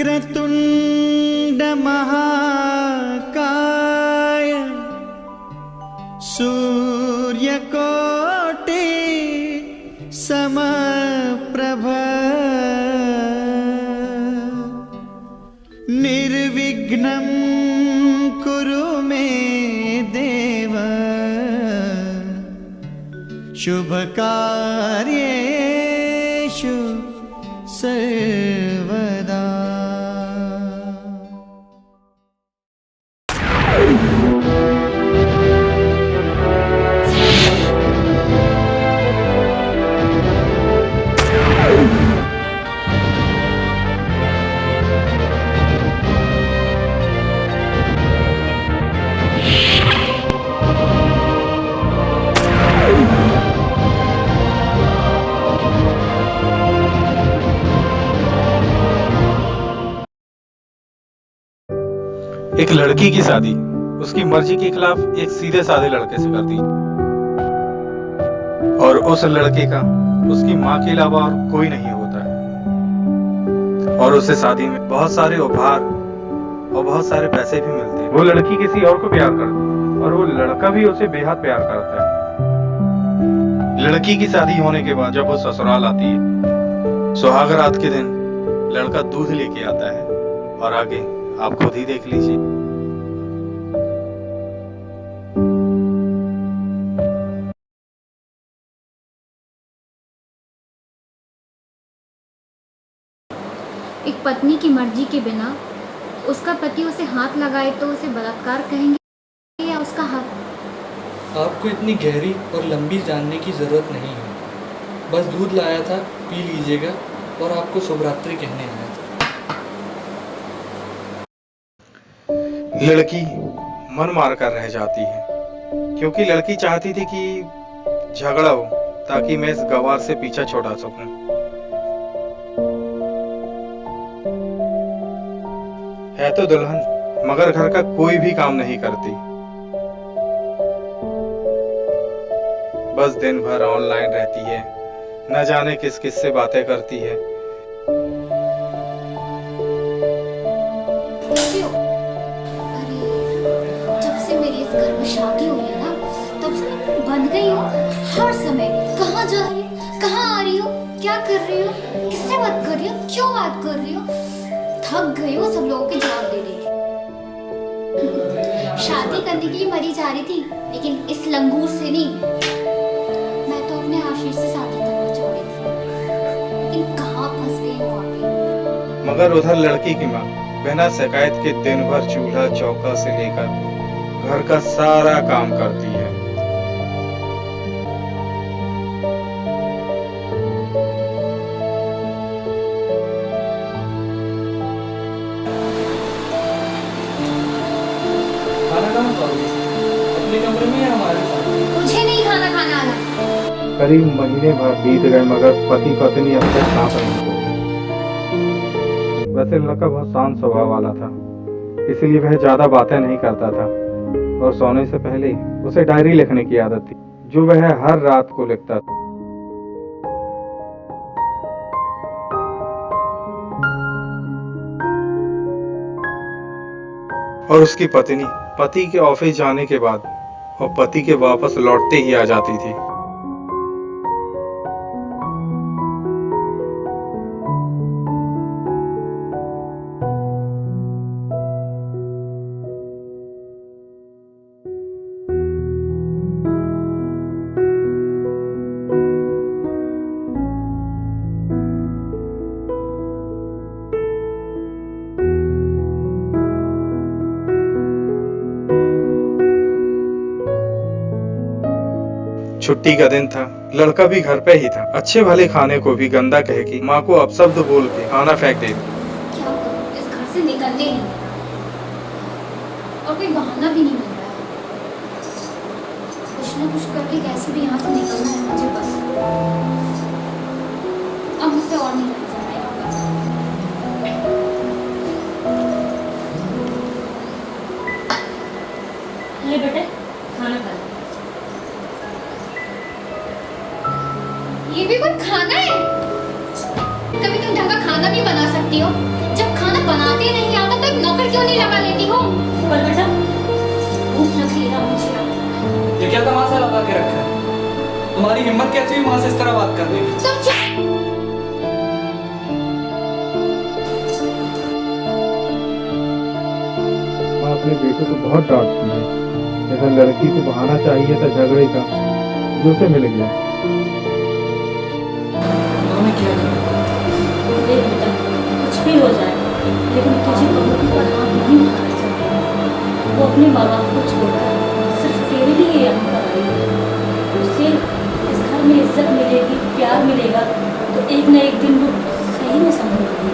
वक्रतुंड महाकाय सूर्यकोटि समप्रभ निर्विघ्नं कुरु मे देव शुभकार्येषु सर्वदा। एक लड़की की शादी उसकी मर्जी के खिलाफ एक सीधे साधे लड़के से कर दी और उस लड़के का उसकी माँ के अलावा और कोई नहीं होता है और उसे शादी में बहुत सारे उपहार और बहुत सारे पैसे भी मिलते हैं। वो लड़की किसी और को प्यार करती है और वो लड़का भी उसे बेहद प्यार करता है। लड़की की शादी होने के बाद जब वो ससुराल आती है, सुहागरात के दिन लड़का दूध लेके आता है और आगे आप खुद ही देख लीजिए। एक पत्नी की मर्जी के बिना उसका पति उसे हाथ लगाए तो उसे बलात्कार कहेंगे या उसका हाथ? आपको इतनी गहरी और लंबी जानने की ज़रूरत नहीं है। बस दूध लाया था, पी लीजिएगा और आपको शुभरात्रि कहने आया था। लड़की मन मार कर रह जाती है क्योंकि लड़की चाहती थी कि झगड़ा हो ताकि मैं इस गवार से पीछा छुड़ा सकूं। है तो दुल्हन मगर घर का कोई भी काम नहीं करती, बस दिन भर ऑनलाइन रहती है, न जाने किस किस से बातें करती है। घर में शादी हुई है ना, तब से मैं बंद गई हूँ। हर समय कहाँ जा रही हो, कहाँ आ रही हो, क्या कर रही हो, किससे बात कर रही हो, क्यों बात कर रही हो? थक गई हो सब लोगों के जवाब दे दे। शादी करने के लिए मरी जा रही थी, लेकिन इस लंगूर से नहीं। मैं तो अपने आशीष से शादी करना चाह रही थी, लेकिन कहाँ फंस गई हूँ अभी। मगर उधर लड़की की माँ बिना शिकायत के दिन भर चूल्हा चौका से लेकर घर का सारा काम करती है। खाना कहाँ खाओगे? अपने कमरे में या हमारे साथ? मुझे नहीं खाना खाना आना। करीब महीने भर बीत गए मगर पति पत्नी अब तक साथ नहीं हुए। वैसे लड़का बहुत शांत स्वभाव वाला था, इसीलिए वह ज्यादा बातें नहीं करता था और सोने से पहले उसे डायरी लिखने की आदत थी जो वह हर रात को लिखता था। और उसकी पत्नी पति के ऑफिस जाने के बाद और पति के वापस लौटते ही आ जाती थी। छुट्टी का दिन था, लड़का भी घर पे ही था। अच्छे भले खाने को भी गंदा कह के माँ को अपशब्द बोल के खाना फेंक दे। क्या करूं, इस घर से निकलने नहीं और कोई बहाना भी नहीं मिल रहा है। कुछ ना कुछ करके कैसे भी यहाँ से निकलना है मुझे बस। अब मुझसे और नहीं रह जाना यहाँ पर। ले बेटे खाना खा। ये भी कोई खाना है? कभी तुम ढंग का खाना भी बना सकती हो? जब खाना जब बनाते नहीं आता तो एक नौकर क्यों नहीं लगा लेती हो? पर बेटा भूख लग रही है मुझे। ये क्या तमाशा लगा के रखा है? तुम्हारी हिम्मत कैसे हुई वहां से इस तरह बात करने की? तुम क्या? माँ अपने बेटे को बहुत डांटती है। जैसा लड़की को बहाना चाहिए था झगड़े का, जो उसे मिल गया। उन्होंने क्या किया? देख बेटा, कुछ भी हो जाए लेकिन तुझे बहू के ऊपर हाथ नहीं उठाना चाहिए। वो अपने माँ बाप को छोड़कर सिर्फ तेरे लिए यहाँ पर आई है। उससे इस घर में इज्जत मिलेगी, प्यार मिलेगा, तो एक न एक दिन वो सही में संभलेगी।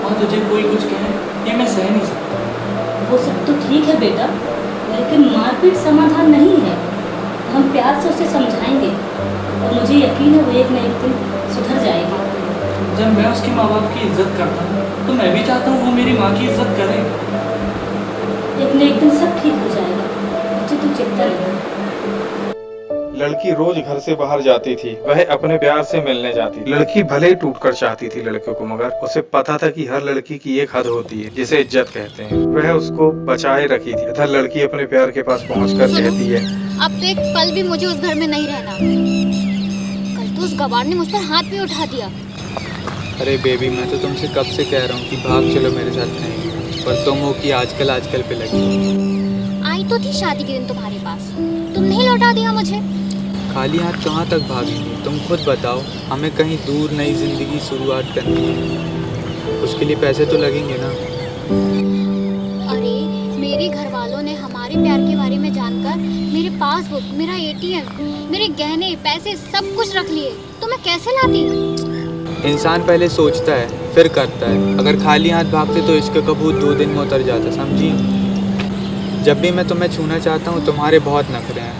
और तुझे कोई कुछ कहे ये मैं सह नहीं सकता। वो सब तो ठीक है बेटा, लेकिन मारपीट समाधान नहीं है। हम प्यार से उसे समझाएंगे और मुझे यकीन है वो एक न एक दिन सुधर जाएगी। जब मैं उसके माँ बाप की इज्जत करता हूँ तो मैं भी चाहता हूँ वो मेरी माँ की इज्जत करे। एक न एक दिन सब ठीक हो जाएगा, बच्चे तू चिंता नहीं कर। लड़की रोज घर से बाहर जाती थी, वह अपने प्यार से मिलने जाती थी। लड़की भले ही टूटकर चाहती थी लड़के को, मगर उसे पता था कि हर लड़की की एक हद होती है जिसे इज्जत कहते हैं। वह उसको बचाए रखी थी तथा लड़की अपने प्यार के पास पहुंचकर कहती है, अब तो एक पल भी मुझे उस घर में नहीं रहना। कल तो उस गवार ने मुझ पर हाथ भी उठा दिया। अरे बेबी, मैं तो तुमसे कब से कह रहा हूँ कि भाग चलो मेरे साथ कहीं, पर तुम हो कि आजकल पे लगी। आई तो थी शादी के दिन तुम्हारे पास, तुम नहीं लौटा दिया मुझे। खाली हाथ कहाँ तक भागेंगे? तुम खुद बताओ। हमें कहीं दूर नई जिंदगी शुरुआत करनी है, उसके लिए पैसे तो लगेंगे ना। अरे मेरे घर वालों ने हमारे प्यार के बारे में जानकर मेरे पासबुक, मेरा एटीएम, मेरे गहने, पैसे सब कुछ रख लिए, तो मैं कैसे लाती? इंसान पहले सोचता है फिर करता है। अगर खाली हाथ भागते तो इसका कबूत 2 दिन में उतर जाता, समझी? जब भी मैं तुम्हें छूना चाहता हूँ तुम्हारे बहुत नखरे हैं।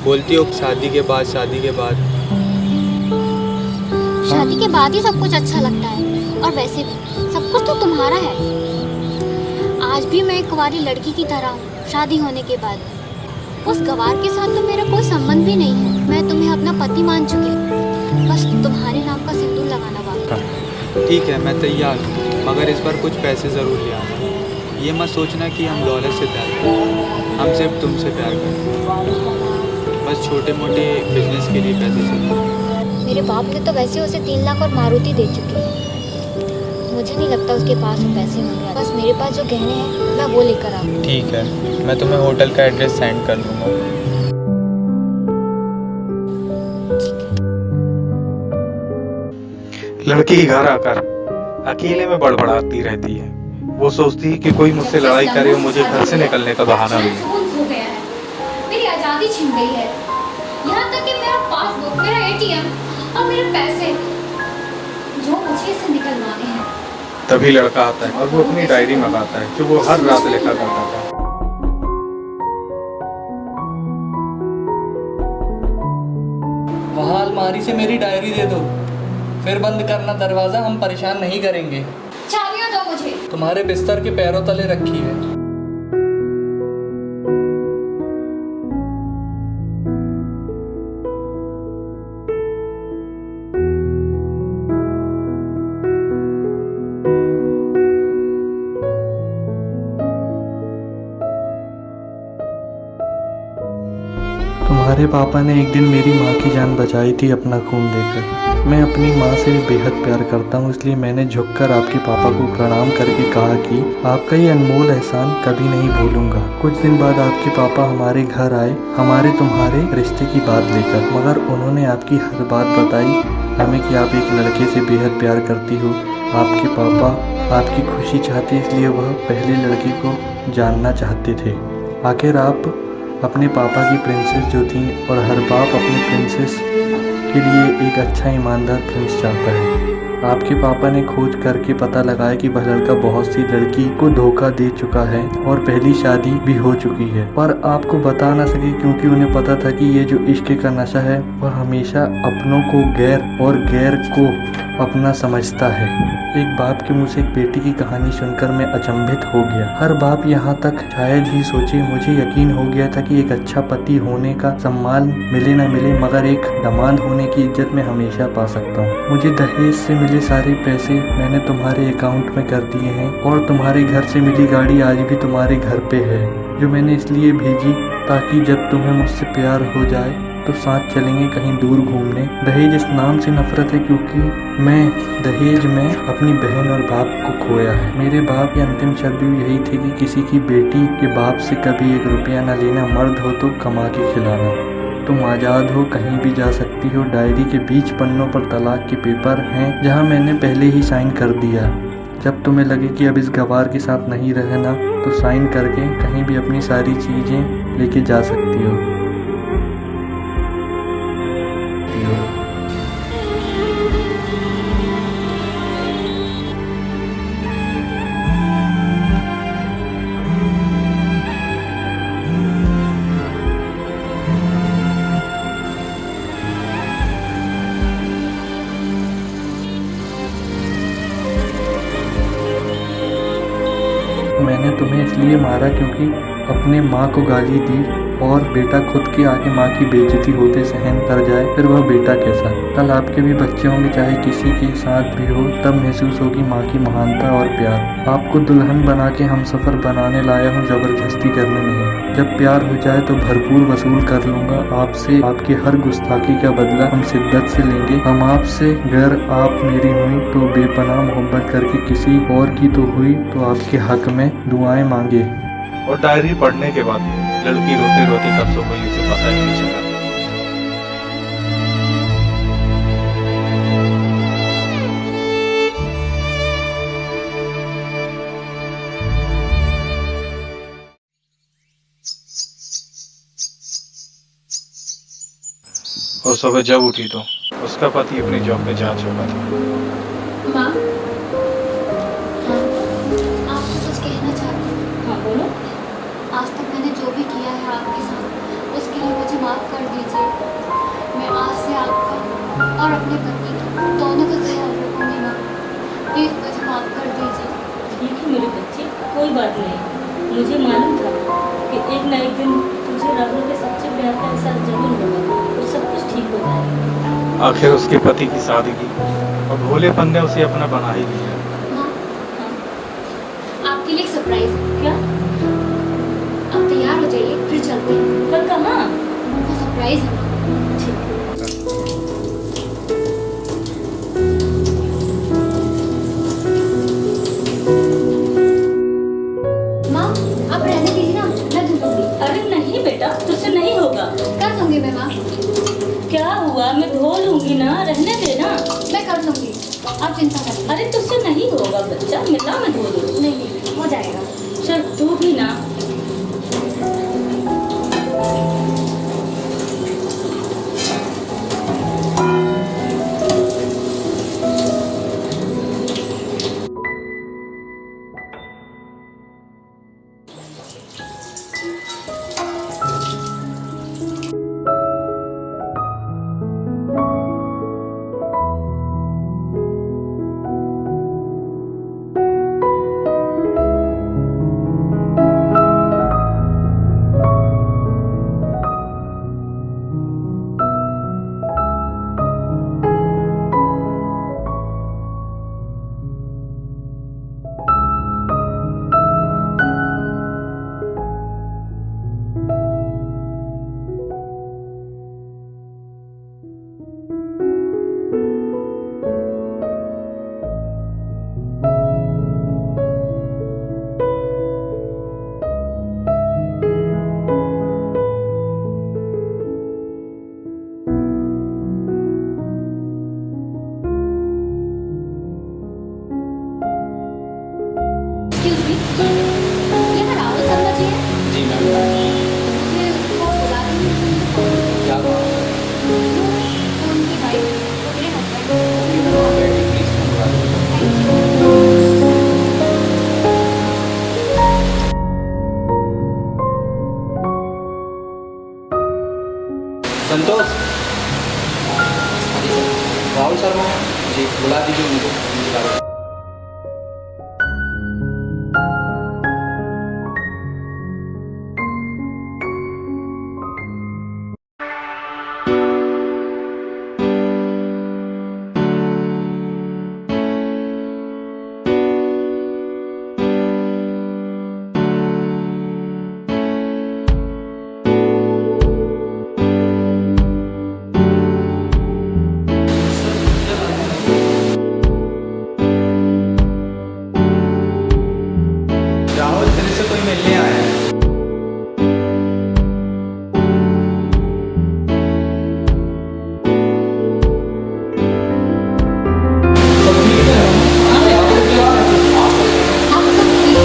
बोलती हो शादी के बाद। शादी के बाद ही सब कुछ अच्छा लगता है, और वैसे भी सब कुछ तो तुम्हारा है। आज भी मैं एक कुंवारी लड़की की तरह हूँ शादी होने के बाद। उस गवार के साथ तो मेरा कोई संबंध भी नहीं है। मैं तुम्हें अपना पति मान चुकी हूँ, बस तुम्हारे नाम का सिंदूर लगाना बाकी। ठीक है, मैं तैयार हूँ, मगर इस बार कुछ पैसे ज़रूर ले आना। ये मत सोचना कि हम दौलत से प्यार करते, हम सिर्फ तुमसे प्यार करते हैं। बस छोटे मोटे बिजनेस के लिए पैसे चाहिए। मेरे बाप ने तो वैसे उसे 3 लाख और मारुति दे चुके हैं। मुझे नहीं लगता उसके पास वो पैसे होंगे। बस मेरे पास जो गहने हैं मैं वो लेकर आऊँ। ठीक है, मैं तुम्हें होटल का एड्रेस सेंड कर दूँगा। लड़की घर आकर अकेले में बड़बड़ाती रहती है। वो सोचती है कि कोई मुझसे लड़ाई करे और मुझे घर से निकलने का बहाना मिले। हो गया है, मेरी आज़ादी छिन गई है। यहाँ तक कि मेरा पासबुक, मेरा एटीएम और मेरे पैसे जो मुझे इससे निकलवाने हैं। तभी लड़का आता है और वो अपनी डायरी मंगाता है जो वो हर रात लिखा करता था। वहाँ अलमारी से मेरी डायरी दे दो, फिर बंद करना दरवाज़ा, हम परेशान नहीं करेंगे। चाबियाँ दो मुझे। तुम्हारे बिस्तर के पैरों तले रखी है। तुम्हारे पापा ने एक दिन मेरी माँ की जान बचाई थी अपना खून देकर। मैं अपनी माँ से बेहद प्यार करता हूँ, इसलिए मैंने झुककर आपके पापा को प्रणाम करके कहा कि आपका ये अनमोल एहसान कभी नहीं भूलूंगा। कुछ दिन बाद आपके पापा हमारे घर आए, हमारे तुम्हारे रिश्ते की बात लेकर, मगर उन्होंने आपकी हर बात बताई हमें कि आप एक लड़के से बेहद प्यार करती हो। आपके पापा आपकी खुशी चाहते, इसलिए वह पहले लड़के को जानना चाहते थे। आखिर आप अपने पापा की प्रिंसेस जो थी, और हर बाप अपने प्रिंसेस के लिए एक अच्छा ईमानदार प्रिंस चाहता है। आपके पापा ने खोज करके पता लगाया कि वह लड़का बहुत सी लड़की को धोखा दे चुका है और पहली शादी भी हो चुकी है, पर आपको बता ना सके क्योंकि उन्हें पता था कि ये जो इश्क का नशा है वह हमेशा अपनों को गैर और गैर को अपना समझता है। एक बाप के मुंह से एक बेटी की कहानी सुनकर मैं अचंभित हो गया। हर बाप यहाँ तक शायद ही सोचे। मुझे यकीन हो गया था कि एक अच्छा पति होने का सम्मान मिले न मिले, मगर एक दामाद होने की इज्जत मैं हमेशा पा सकता हूँ। मुझे दहेज से मिले सारे पैसे मैंने तुम्हारे अकाउंट में कर दिए हैं, और तुम्हारे घर से मिली गाड़ी आज भी तुम्हारे घर पे है, जो मैंने इसलिए भेजी ताकि जब तुम्हें मुझसे प्यार हो जाए तो साथ चलेंगे कहीं दूर घूमने। दहेज इस नाम से नफरत है क्योंकि मैं दहेज में अपनी बहन और बाप को खोया है। मेरे बाप के अंतिम शब्द भी यही थे कि किसी की बेटी के बाप से कभी 1 रुपया न लेना, मर्द हो तो कमा के खिलाना। तुम आज़ाद हो, कहीं भी जा सकती हो। डायरी के 20 पन्नों पर तलाक के पेपर हैं जहां मैंने पहले ही साइन कर दिया। जब तुम्हें लगे कि अब इस गवार के साथ नहीं रहना तो साइन करके कहीं भी अपनी सारी चीज़ें लेके जा सकती हो। मैंने तुम्हें इसलिए मारा क्योंकि अपने माँ को गाली दी, और बेटा खुद के आगे माँ की बेइज्जती होते सहन कर जाए, फिर वह बेटा कैसा। कल आपके भी बच्चे होंगे, चाहे किसी के साथ भी हो, तब महसूस होगी माँ की महानता और प्यार। आपको दुल्हन बना के हमसफर बनाने लाया हूँ, जबरदस्ती करने नहीं। जब प्यार हो जाए तो भरपूर वसूल कर लूँगा आपसे। आपकी हर गुस्ताखी का बदला हम शिद्दत से लेंगे। हम आपसे, अगर आप मेरी हुई तो बेपनाह मोहब्बत करके किसी और की तो हुई तो आपके हक में दुआएं मांगे। और डायरी पढ़ने के बाद लड़की रोते रोते कब सो गई उसे पता ही नहीं चला। और सुबह जब उठी तो उसका पति अपनी जॉब पे जा चुका था। माँ, हाँ, आपसे कुछ कहना चाहती हूँ। हाँ बोलो। आज तक मैंने जो भी किया है आपके साथ, उसके लिए मुझे माफ़ कर दीजिए। मैं आज से आपका और अपने पति दोनों का ख्याल रखूँगी माँ। प्लीज़ मुझे माफ़ कर दीजिए। ठीक है मेरे बच्चे, कोई बात नहीं। मुझे मालूम था कि एक न एक दिन तुझे राहुल के सच्चे प्यार का एहसास जरूर होगा और सब कुछ ठीक हो जाएगा। आखिर उसके पति की सादगी और भोलेपन ने उसे अपना बना ही लिया। माँ, आपके लिए एक सरप्राइज है। क्या? आप तैयार हो जाइए, फिर चलते हैं। पर कहाँ? वो सरप्राइज है माँ। ठीक है। माँ, आप रहने दीजिए ना, मैं धुलूंगी। अरे नहीं बेटा, तुझसे नहीं होगा। कर दूंगी मैं माँ। क्या हुआ? मैं धो लूंगी ना, रहने दे ना। मैं कर लूंगी, आप चिंता मत कीजिए। अरे तुझसे नहीं होगा बच्चा, मिला मैं धो दूँ। नहीं, हो जाएगा। चल तू भी ना। Excuse me, ये मैं राहुल शर्मा जी हैं? जी मैम। मुझे वो बुला दीजिए। क्या बात है? उनकी वाइफ, मेरे हस्बैंड। प्लीज मंगवा दो। संतोष, राहुल शर्मा। जी जी बुला दीजिए मुझे। राहुल तेरे से कोई मिलने आया है। आप सब ठीक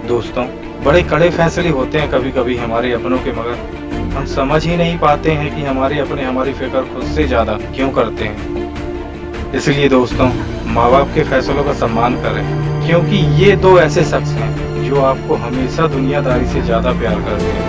दोस्तों, बड़े कड़े फैसले होते हैं कभी कभी हमारे अपनों के, मगर हम समझ ही नहीं पाते हैं कि हमारे अपने हमारी फिक्र खुद से ज्यादा क्यों करते हैं। इसलिए दोस्तों, माँ बाप के फैसलों का सम्मान करें, क्योंकि ये दो ऐसे शख्स हैं जो आपको हमेशा दुनियादारी से ज्यादा प्यार करते हैं।